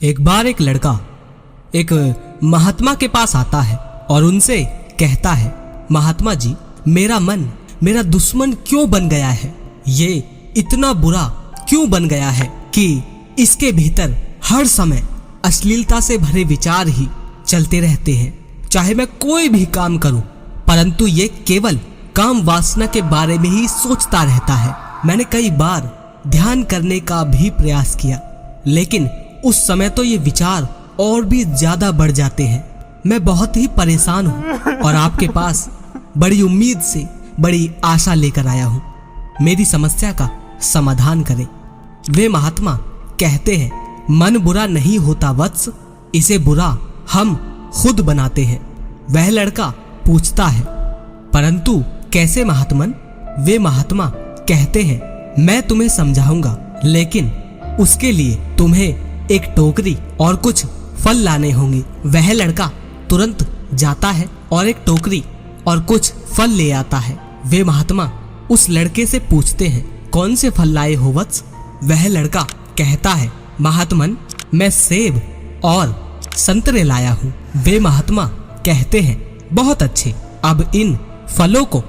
एक बार एक लड़का एक महात्मा के पास आता है और उनसे कहता है, महात्मा जी, मेरा मन मेरा दुश्मन क्यों बन गया है? ये इतना बुरा क्यों बन गया है कि इसके भीतर हर समय अश्लीलता से भरे विचार ही चलते रहते हैं। चाहे मैं कोई भी काम करूं, परंतु ये केवल काम वासना के बारे में ही सोचता रहता है। मैंने कई बार ध्यान करने का भी प्रयास किया, लेकिन उस समय तो ये विचार और भी ज्यादा बढ़ जाते हैं। मैं बहुत ही परेशान हूँ और आपके पास बड़ी उम्मीद से बड़ी आशा लेकर आया हूँ। मेरी समस्या का समाधान करें। वे महात्मा कहते हैं, मन बुरा नहीं होता वत्स, इसे बुरा हम खुद बनाते हैं। वह लड़का पूछता है, परंतु कैसे महात्मन? वे महात्मा कहते हैं, मैं तुम्हें समझाऊंगा, लेकिन उसके लिए तुम्हें एक टोकरी और कुछ फल लाने होंगे। वह लड़का तुरंत जाता है और एक टोकरी और कुछ फल ले आता है। वे महात्मा उस लड़के से पूछते हैं, कौन से फल लाए हो वत्स? वह लड़का कहता है, महात्मन, मैं सेब और संतरे लाया हूँ। वे महात्मा कहते हैं, बहुत अच्छे, अब इन फलों को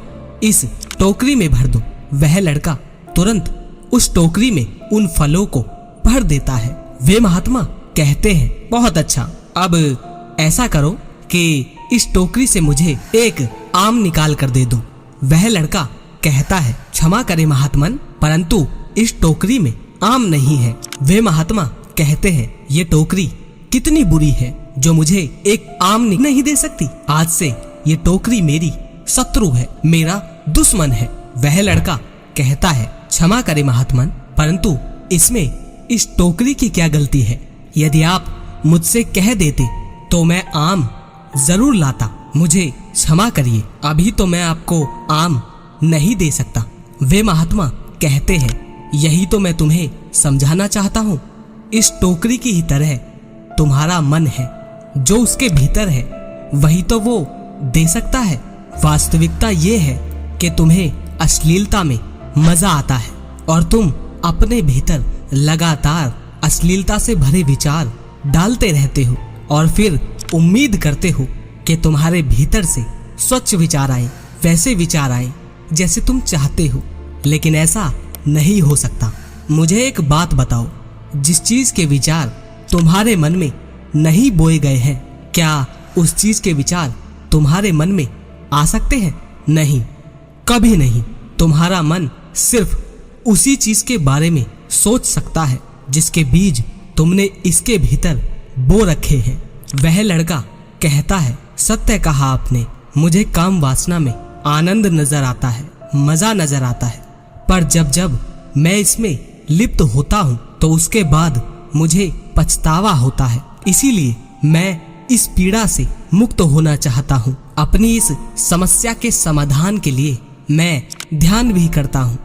इस टोकरी में भर दो। वह लड़का तुरंत उस टोकरी में उन फलों को भर देता है। वे महात्मा कहते हैं, बहुत अच्छा, अब ऐसा करो कि इस टोकरी से मुझे एक आम निकाल कर दे दो। वह लड़का कहता है, क्षमा करे महात्मन, परंतु इस टोकरी में आम नहीं है। वे महात्मा कहते हैं, ये टोकरी कितनी बुरी है जो मुझे एक आम नहीं दे सकती। आज से ये टोकरी मेरी शत्रु है, मेरा दुश्मन है। वह लड़का कहता है, क्षमा करे महात्मन, परंतु इसमें इस टोकरी की क्या गलती है? यदि आप मुझसे कह देते तो मैं आम जरूर लाता। मुझे क्षमा करिए, अभी तो मैं आपको आम नहीं दे सकता। वे महात्मा कहते हैं, यही तो मैं तुम्हें समझाना चाहता हूँ। इस टोकरी की ही तरह तुम्हारा मन है, जो उसके भीतर है वही तो वो दे सकता है। वास्तविकता ये है कि तुम्हें अश्लीलता में मजा आता है और तुम अपने भीतर लगातार अश्लीलता से भरे विचार डालते रहते हो और फिर उम्मीद करते हो कि तुम्हारे भीतर से स्वच्छ विचार आए, वैसे विचार आए जैसे तुम चाहते हो, लेकिन ऐसा नहीं हो सकता। मुझे एक बात बताओ, जिस चीज के विचार तुम्हारे मन में नहीं बोए गए हैं, क्या उस चीज के विचार तुम्हारे मन में आ सकते हैं? नहीं, कभी नहीं। तुम्हारा मन सिर्फ उसी चीज के बारे में सोच सकता है जिसके बीज तुमने इसके भीतर बो रखे हैं। वह लड़का कहता है, सत्य कहा आपने, मुझे काम वासना में आनंद नजर आता है, मजा नजर आता है, पर जब जब मैं इसमें लिप्त होता हूँ तो उसके बाद मुझे पछतावा होता है। इसीलिए मैं इस पीड़ा से मुक्त होना चाहता हूँ। अपनी इस समस्या के समाधान के लिए मैं ध्यान भी करता हूँ,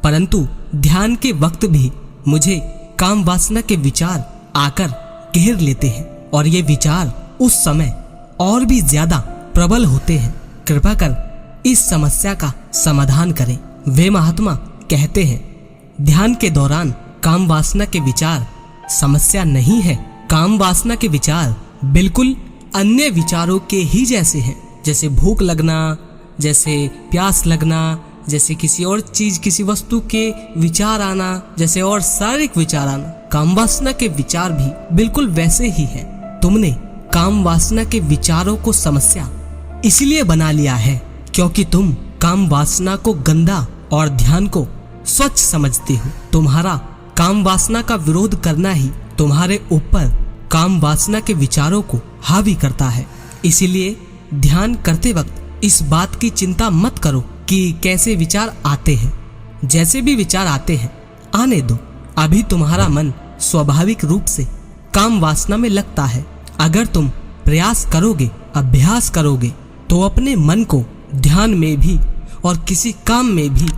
परंतु ध्यान के वक्त भी मुझे काम वासना के विचार आकर घेर लेते हैं और ये विचार उस समय और भी ज्यादा प्रबल होते हैं। कृपा कर इस समस्या का समाधान करें। वे महात्मा कहते हैं, ध्यान के दौरान काम वासना के विचार समस्या नहीं है। काम वासना के विचार बिल्कुल अन्य विचारों के ही जैसे हैं, जैसे भूख लगना, जैसे प्यास लगना, जैसे किसी और चीज किसी वस्तु के विचार आना, जैसे और शारीरिक विचार आना। काम वासना के विचार भी बिल्कुल वैसे ही हैं। तुमने काम वासना के विचारों को समस्या इसलिए बना लिया है क्योंकि तुम काम वासना को गंदा और ध्यान को स्वच्छ समझते हो। तुम्हारा काम वासना का विरोध करना ही तुम्हारे ऊपर काम वासना के विचारों को हावी करता है। इसीलिए ध्यान करते वक्त इस बात की चिंता मत करो कि कैसे विचार आते हैं। जैसे भी विचार आते हैं आने दो। अभी तुम्हारा मन स्वाभाविक रूप से काम वासना में लगता है। अगर तुम प्रयास करोगे, अभ्यास करोगे, तो अपने मन को ध्यान में भी और किसी काम में भी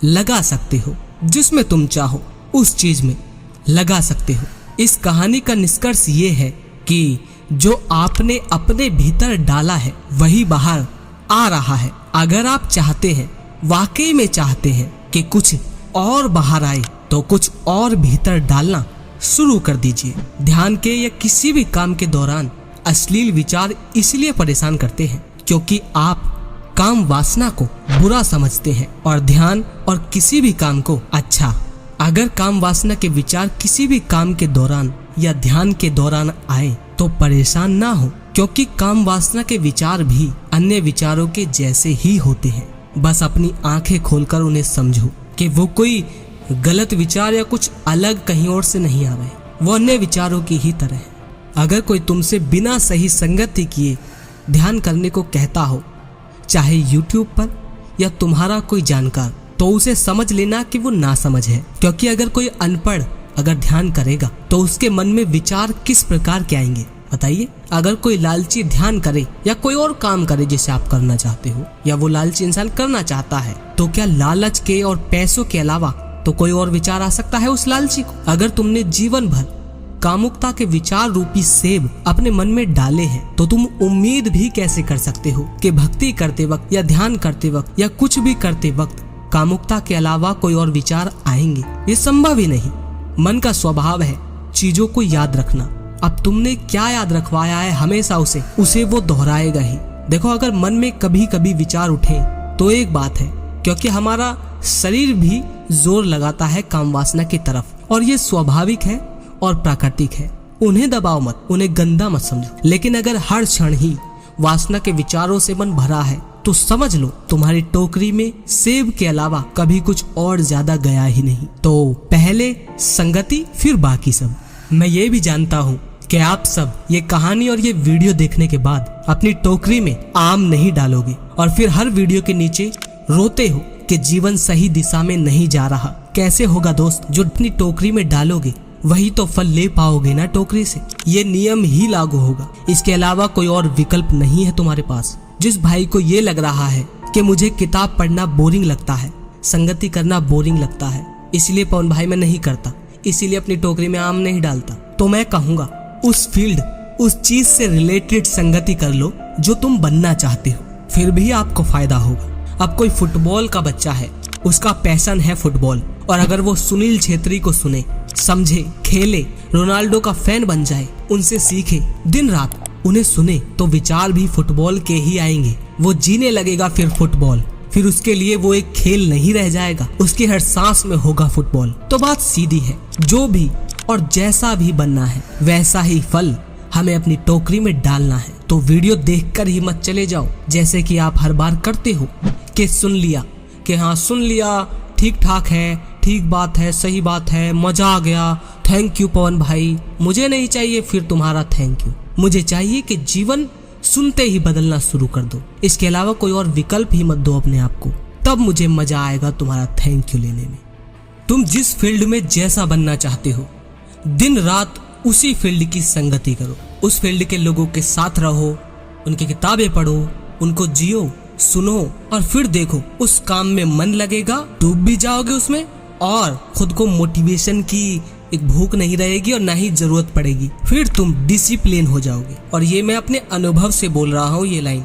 लगा सकते हो। जिसमें तुम चाहो उस चीज में लगा सकते हो। इस कहानी का निष्कर्ष ये है कि जो आपने अपने भीतर डाला है वही बाहर आ रहा है। अगर आप चाहते हैं, वाकई में चाहते हैं कि कुछ और बाहर आए, तो कुछ और भीतर डालना शुरू कर दीजिए। ध्यान के या किसी भी काम के दौरान अश्लील विचार इसलिए परेशान करते हैं क्योंकि आप काम वासना को बुरा समझते हैं और ध्यान और किसी भी काम को अच्छा। अगर काम वासना के विचार किसी भी काम के दौरान या ध्यान के दौरान आए तो परेशान ना हो, क्योंकि काम वासना के विचार भी अन्य विचारों के जैसे ही होते हैं। बस अपनी आंखें खोलकर उन्हें समझो कि वो कोई गलत विचार या कुछ अलग कहीं और से नहीं आ रहे, वो अन्य विचारों की ही तरह है। अगर कोई तुमसे बिना सही संगति किए ध्यान करने को कहता हो, चाहे YouTube पर या तुम्हारा कोई जानकार, तो उसे समझ लेना कि वो नासमझ है। क्योंकि अगर कोई अनपढ़ अगर ध्यान करेगा तो उसके मन में विचार किस प्रकार के आएंगे बताइए। अगर कोई लालची ध्यान करे या कोई और काम करे जिसे आप करना चाहते हो या वो लालची इंसान करना चाहता है, तो क्या लालच के और पैसों के अलावा तो कोई और विचार आ सकता है उस लालची को? अगर तुमने जीवन भर कामुकता के विचार रूपी सेब अपने मन में डाले हैं, तो तुम उम्मीद भी कैसे कर सकते हो कि भक्ति करते वक्त या ध्यान करते वक्त या कुछ भी करते वक्त कामुकता के अलावा कोई और विचार आएंगे? ये संभव ही नहीं। मन का स्वभाव है चीजों को याद रखना। अब तुमने क्या याद रखवाया है हमेशा उसे वो दोहराएगा ही। देखो, अगर मन में कभी कभी विचार उठे तो एक बात है, क्योंकि हमारा शरीर भी जोर लगाता है काम वासना की तरफ, और ये स्वाभाविक है और प्राकृतिक है। उन्हें दबाओ मत, उन्हें गंदा मत समझो। लेकिन अगर हर क्षण ही वासना के विचारों से मन भरा है तो समझ लो तुम्हारी टोकरी में सेब के अलावा कभी कुछ और ज्यादा गया ही नहीं। तो पहले संगति, फिर बाकी सब। मैं ये भी जानता हूँ कि आप सब ये कहानी और ये वीडियो देखने के बाद अपनी टोकरी में आम नहीं डालोगे और फिर हर वीडियो के नीचे रोते हो कि जीवन सही दिशा में नहीं जा रहा। कैसे होगा दोस्त? जो अपनी टोकरी में डालोगे वही तो फल ले पाओगे ना टोकरी से। ये नियम ही लागू होगा, इसके अलावा कोई और विकल्प नहीं है तुम्हारे पास। जिस भाई को ये लग रहा है कि मुझे किताब पढ़ना बोरिंग लगता है, संगति करना बोरिंग लगता है, इसलिए पवन भाई मैं नहीं करता, इसीलिए अपनी टोकरी में आम नहीं डालता, तो मैं कहूँगा उस फील्ड, उस चीज से रिलेटेड संगति कर लो जो तुम बनना चाहते हो, फिर भी आपको फायदा होगा। अब कोई फुटबॉल का बच्चा है, उसका पैशन है फुटबॉल, और अगर वो सुनील छेत्री को सुने, समझे, खेले, रोनाल्डो का फैन बन जाए, उनसे सीखे, दिन रात उन्हें सुने, तो विचार भी फुटबॉल के ही आएंगे। वो जीने लगेगा फिर फुटबॉल, फिर उसके लिए वो एक खेल नहीं रह जाएगा, उसकी हर सांस में होगा फुटबॉल। तो बात सीधी है, जो भी और जैसा भी बनना है वैसा ही फल हमें अपनी टोकरी में डालना है। तो वीडियो देखकर ही मत चले जाओ जैसे कि आप हर बार करते हो कि सुन लिया, कि हाँ सुन लिया, ठीक ठाक है, ठीक बात है, सही बात है, मजा आ गया, थैंक यू पवन भाई। मुझे नहीं चाहिए फिर तुम्हारा थैंक यू, मुझे चाहिए कि जीवन सुनते ही बदलना शुरू कर दो। इसके अलावा कोई और विकल्प ही मत दो अपने आप को, तब मुझे मजा आएगा तुम्हारा थैंक यू लेने में। तुम जिस फील्ड में जैसा बनना चाहते हो, दिन रात उसी फील्ड की संगति करो, उस फील्ड के लोगों के साथ रहो, उनकी किताबें पढ़ो, उनको जियो, सुनो, और फिर देखो उस काम में मन लगेगा, डूब भी जाओगे उसमें, और खुद को मोटिवेशन की एक भूख नहीं रहेगी और ना ही जरूरत पड़ेगी। फिर तुम डिसिप्लिन हो जाओगे। और ये मैं अपने अनुभव से बोल रहा हूँ ये लाइन,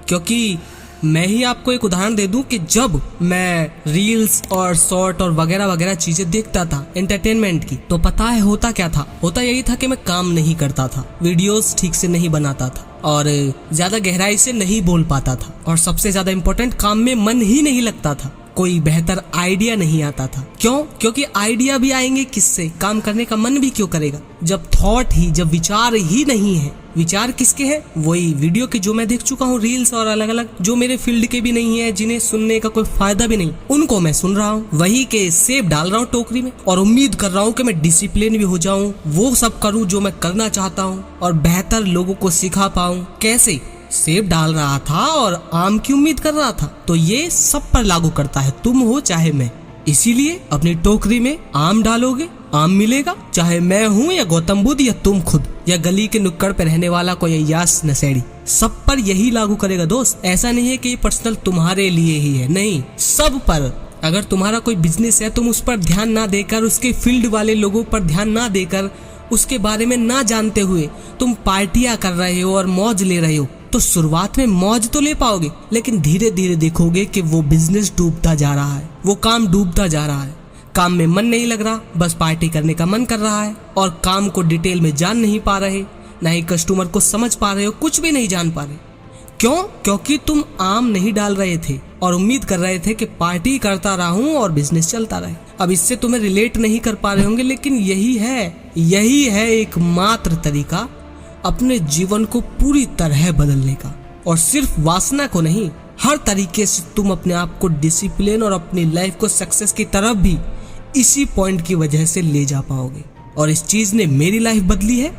क्योंकि मैं ही आपको एक उदाहरण दे दूं कि जब मैं रील्स और शॉर्ट और वगैरह वगैरह चीजें देखता था एंटरटेनमेंट की, तो पता है होता क्या था? होता यही था कि मैं काम नहीं करता था, वीडियोस ठीक से नहीं बनाता था और ज्यादा गहराई से नहीं बोल पाता था, और सबसे ज्यादा इम्पोर्टेंट, काम में मन ही नहीं लगता था, कोई बेहतर आइडिया नहीं आता था। क्यों? क्योंकि आइडिया भी आएंगे किससे? काम करने का मन भी क्यों करेगा जब थॉट ही, जब विचार ही नहीं है। विचार किसके हैं? वही वीडियो के जो मैं देख चुका हूँ, रील्स और अलग अलग, जो मेरे फील्ड के भी नहीं है, जिन्हें सुनने का कोई फायदा भी नहीं, उनको मैं सुन रहा हूँ, वही के सेब डाल रहा हूँ टोकरी में, और उम्मीद कर रहा हूँ कि मैं डिसिप्लिन भी हो जाऊँ, वो सब करूँ जो मैं करना चाहता हूँ, और बेहतर लोगों को सिखा पाऊँ। कैसे? सेब डाल रहा था और आम की उम्मीद कर रहा था। तो ये सब पर लागू करता है, तुम हो चाहे मैं। इसीलिए अपनी टोकरी में आम डालोगे, आम मिलेगा, चाहे मैं हूँ या गौतम बुद्ध या तुम खुद या गली के नुक्कड़ पे रहने वाला कोई यास नशेड़ी, सब पर यही लागू करेगा दोस्त। ऐसा नहीं है कि ये पर्सनल तुम्हारे लिए ही है, नहीं, सब पर। अगर तुम्हारा कोई बिजनेस है, तुम उस पर ध्यान ना देकर, उसके फील्ड वाले लोगों पर ध्यान ना देकर, उसके बारे में ना जानते हुए तुम पार्टियां कर रहे हो और मौज ले रहे हो, तो शुरुआत में मौज तो ले पाओगे, लेकिन धीरे धीरे देखोगे कि वो बिजनेस डूबता जा रहा है, वो काम डूबता जा रहा है, काम में मन नहीं लग रहा, बस पार्टी करने का मन कर रहा है और काम को डिटेल में जान नहीं पा रहे, ना ही कस्टमर को समझ पा रहे हो, कुछ भी नहीं जान पा रहे। क्यों? क्योंकि तुम आम नहीं डाल रहे थे और उम्मीद कर रहे थे कि पार्टी करता रहूं और बिजनेस चलता रहे। अब इससे तुम्हें रिलेट नहीं कर पा रहे होंगे, लेकिन यही है एकमात्र तरीका अपने जीवन को पूरी तरह बदलने का। और सिर्फ वासना को नहीं, हर तरीके से तुम अपने आप को डिसिप्लिन और अपनी लाइफ को सक्सेस की तरफ भी इसी पॉइंट की वजह से ले जा पाओगे। और इस चीज ने मेरी लाइफ बदली है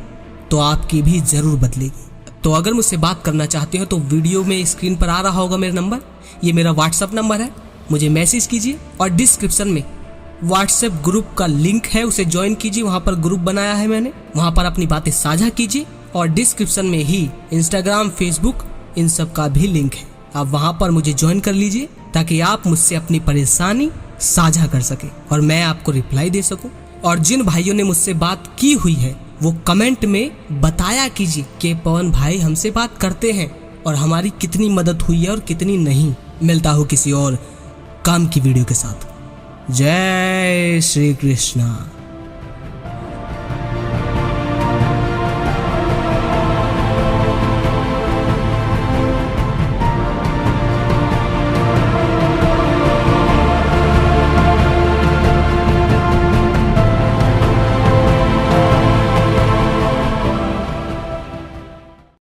तो आपकी भी जरूर बदलेगी। तो अगर मुझसे बात करना चाहते हो तो वीडियो में स्क्रीन पर आ रहा होगा मेरा नंबर, ये मेरा व्हाट्सएप नंबर है, मुझे मैसेज कीजिए। और डिस्क्रिप्शन में व्हाट्सएप ग्रुप का लिंक है, उसे ज्वाइन कीजिए। वहां पर ग्रुप बनाया है मैंने, वहां पर अपनी बातें साझा कीजिए। और डिस्क्रिप्शन में ही इंस्टाग्राम, फेसबुक, इन सब का भी लिंक है, आप वहां पर मुझे ज्वाइन कर लीजिए ताकि आप मुझसे अपनी परेशानी साझा कर सके और मैं आपको रिप्लाई दे सकूं। और जिन भाइयों ने मुझसे बात की हुई है वो कमेंट में बताया कीजिए कि पवन भाई हमसे बात करते हैं और हमारी कितनी मदद हुई है और कितनी नहीं। मिलता हूँ किसी और काम की वीडियो के साथ। जय श्री कृष्णा।